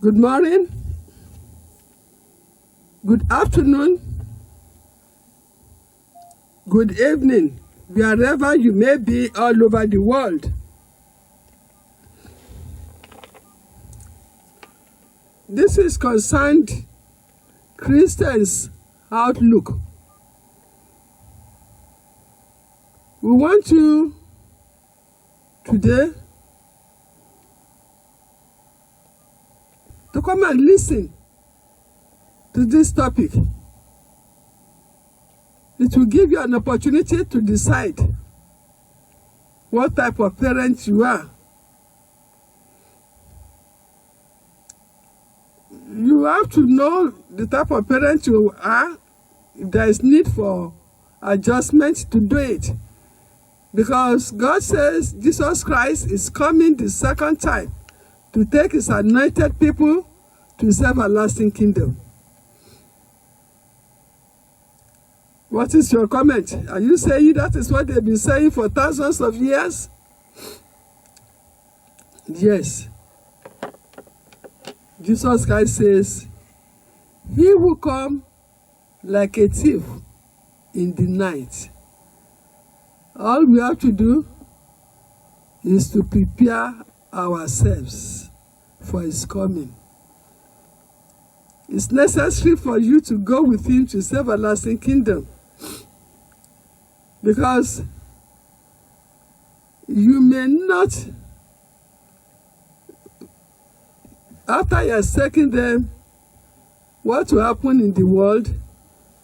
Good morning, good afternoon, good evening, wherever you may be all over the world. This is concerned Christians' outlook. We want you today to come and listen to this topic. It will give you an opportunity to decide what type of parent you are. You have to know the type of parent you are. If there is need for adjustment, to do it. Because God says Jesus Christ is coming the second time to take his anointed people to his everlasting kingdom. What is your comment? Are you saying that is what they've been saying for thousands of years? Yes. Jesus Christ says, he will come like a thief in the night. All we have to do is to prepare ourselves for his coming. It's necessary for you to go with him to his everlasting kingdom, because you may not, after you are taking them, what will happen in the world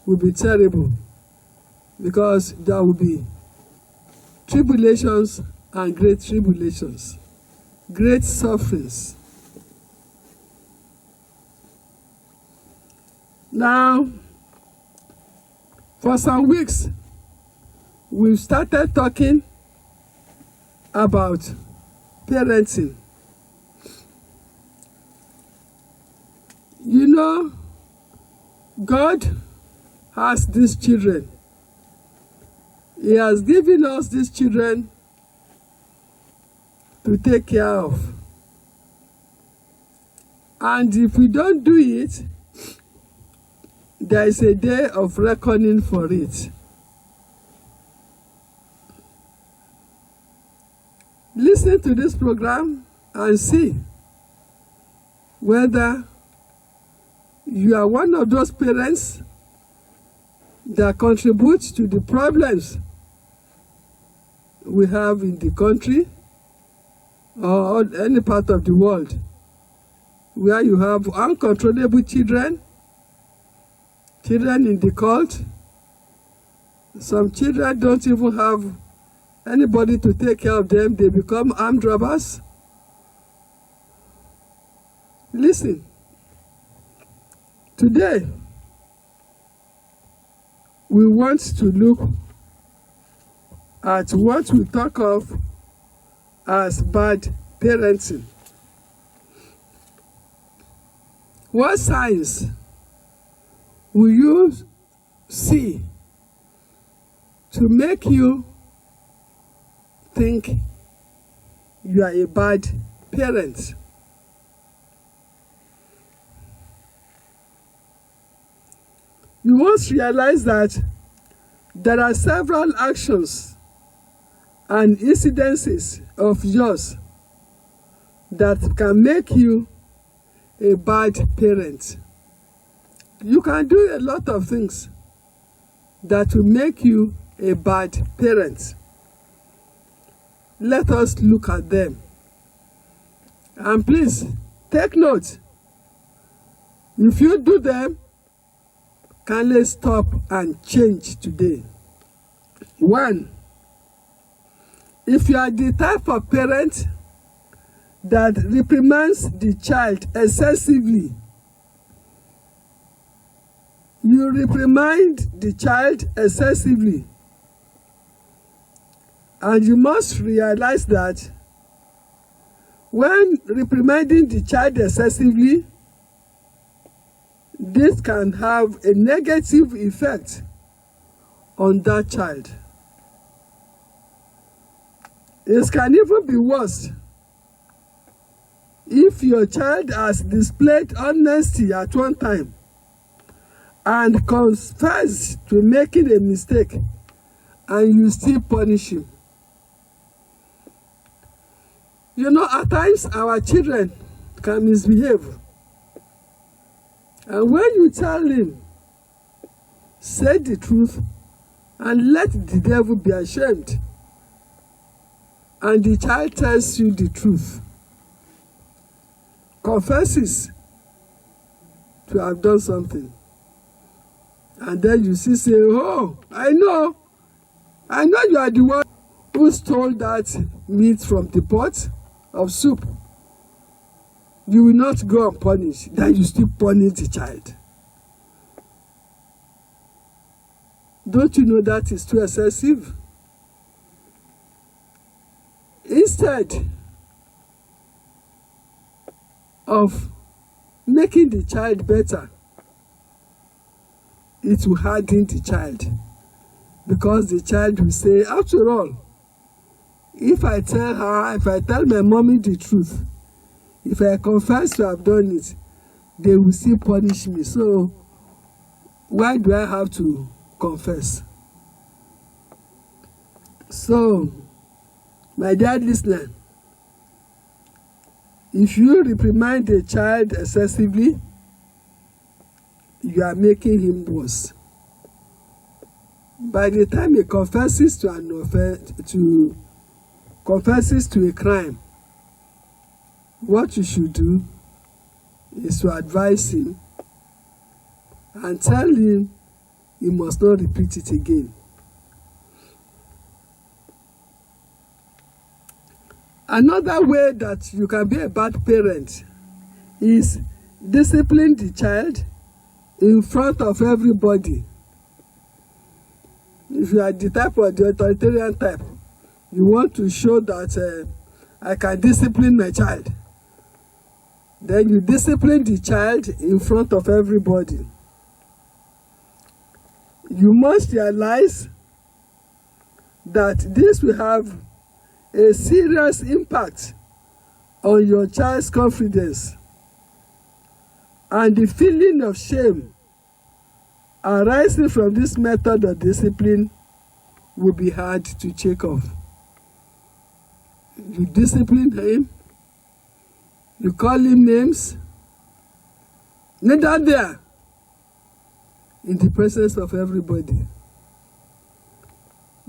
will be terrible, because there will be tribulations and great tribulations, great sufferings. Now, for some weeks, we've started talking about parenting. You know, God has these children. He has given us these children to take care of. And if we don't do it, there is a day of reckoning for it. Listen to this program and see whether you are one of those parents that contribute to the problems we have in the country or any part of the world, where you have uncontrollable children in the cult. Some children don't even have anybody to take care of them. They become armed robbers. Listen, today we want to look at what we talk of as bad parenting. What signs will you see to make you think you are a bad parent? You must realize that there are several actions and incidences of yours that can make you a bad parent. You can do a lot of things that will make you a bad parent. Let us look at them. And please, take note. If you do them, kindly stop and change today. 1, if you are the type of parent that reprimands the child excessively, you reprimand the child excessively, and you must realize that when reprimanding the child excessively, this can have a negative effect on that child. It can even be worse If your child has displayed honesty at one time and confessed to making a mistake, and you still punish him. You know, at times our children can misbehave. And when you tell him, say the truth and let the devil be ashamed, and the child tells you the truth, confesses to have done something, and then you see say, oh, I know you are the one who stole that meat from the pot of soup. You will not go and punish, then you still punish the child. Don't you know that is too excessive? Instead of making the child better, it will harden the child, because the child will say, after all, if I tell my mommy the truth, if I confess to have done it, they will still punish me. So why do I have to confess? So, my dear listener, if you reprimand a child excessively, you are making him worse. By the time he confesses to an offense, confesses to a crime, what you should do is to advise him and tell him he must not repeat it again. Another way that you can be a bad parent is discipline the child in front of everybody. If you are the type of the authoritarian type, you want to show that I can discipline my child, then you discipline the child in front of everybody. You must realize that this will have a serious impact on your child's confidence, and the feeling of shame arising from this method of discipline will be hard to shake off. You discipline him, you call him names, neither there, in the presence of everybody.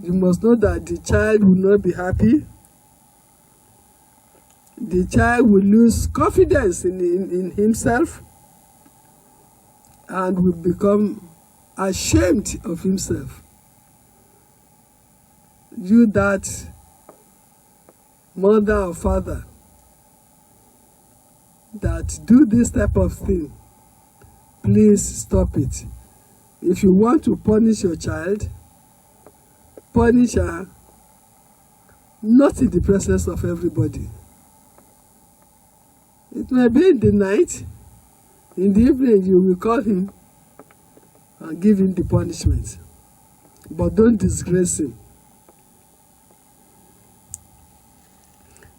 You must know that the child will not be happy. The child will lose confidence in himself and will become ashamed of himself. You, that mother or father that do this type of thing, please stop it. If you want to punish your child, punish her not in the presence of everybody. It may be in the night, in the evening you will call him and give him the punishment, but don't disgrace him.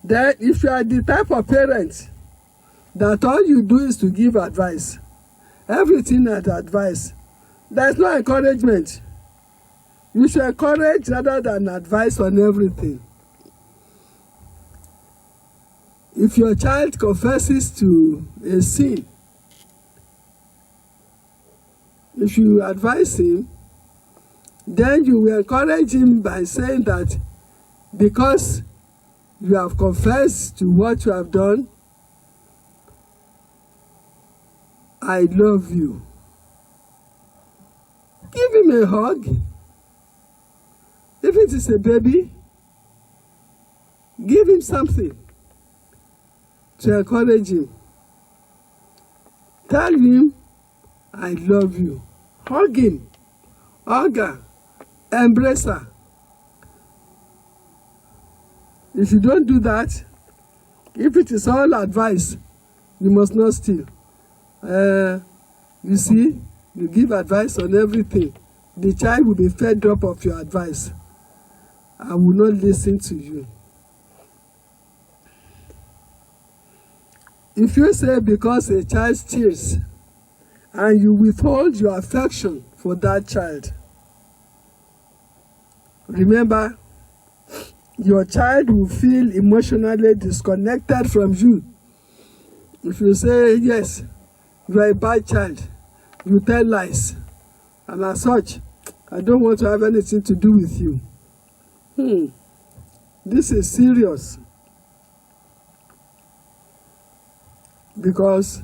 Then if you are the type of parent that all you do is to give advice, everything is advice, there is no encouragement. You should encourage rather than advise on everything. If your child confesses to a sin, if you advise him, then you will encourage him by saying that because you have confessed to what you have done, I love you. Give him a hug. If it is a baby, give him something to encourage him. Tell him, I love you. Hug him. Hug her. Embrace her. If you don't do that, if it is all advice, you must not steal. You see, you give advice on everything. The child will be fed up of your advice and will not listen to you. If you say because a child steals and you withhold your affection for that child, remember, your child will feel emotionally disconnected from you. If you say, yes, you are a bad child, you tell lies, and as such, I don't want to have anything to do with you. This is serious. Because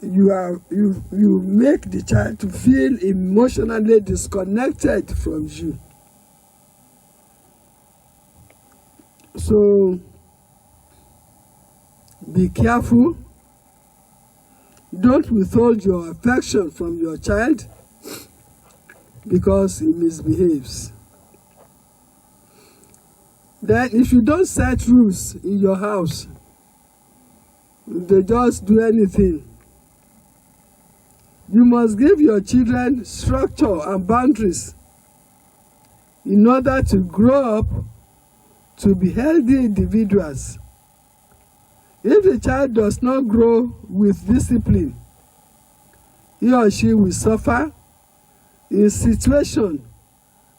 you make the child to feel emotionally disconnected from you. So be careful. Don't withhold your affection from your child because he misbehaves. Then if you don't set rules in your house, they just do anything. You must give your children structure and boundaries in order to grow up to be healthy individuals. If the child does not grow with discipline, he or she will suffer in situations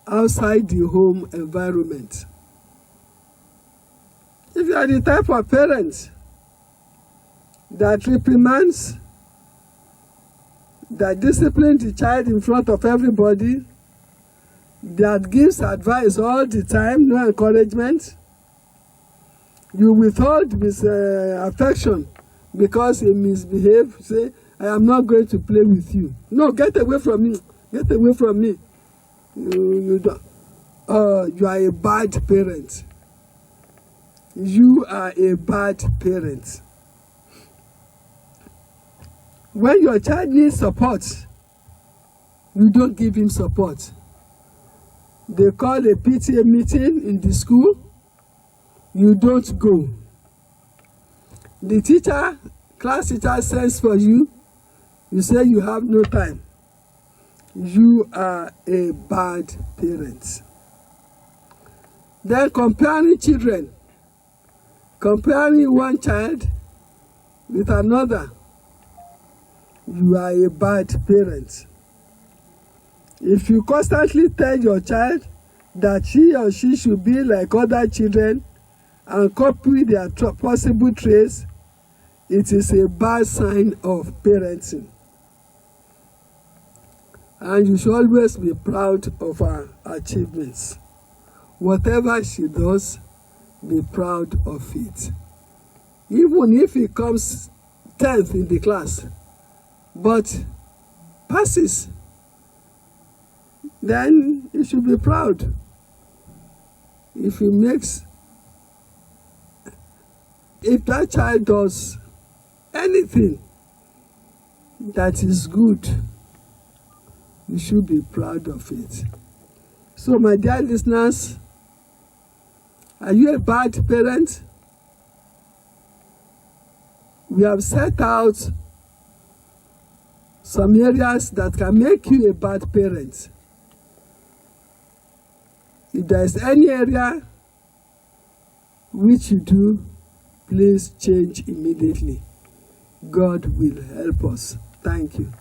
outside the home environment. If you are the type of parent that reprimands, that disciplines the child in front of everybody, that gives advice all the time, no encouragement, you withhold his affection because he misbehaves, say, I am not going to play with you. No, get away from me. Get away from me. You are a bad parent. You are a bad parent. When your child needs support, you don't give him support. They call a PTA meeting in the school, you don't go. The class teacher sends for you, you say you have no time. You are a bad parent. Then comparing children, comparing one child with another, you are a bad parent. If you constantly tell your child that he or she should be like other children and copy their possible traits, it is a bad sign of parenting. And you should always be proud of her achievements. Whatever she does, be proud of it. Even if he comes 10th in the class, but passes, then you should be proud. If that child does anything that is good, you should be proud of it. So, my dear listeners, are you a bad parent? We have set out some areas that can make you a bad parent. If there is any area which you do, please change immediately. God will help us. Thank you.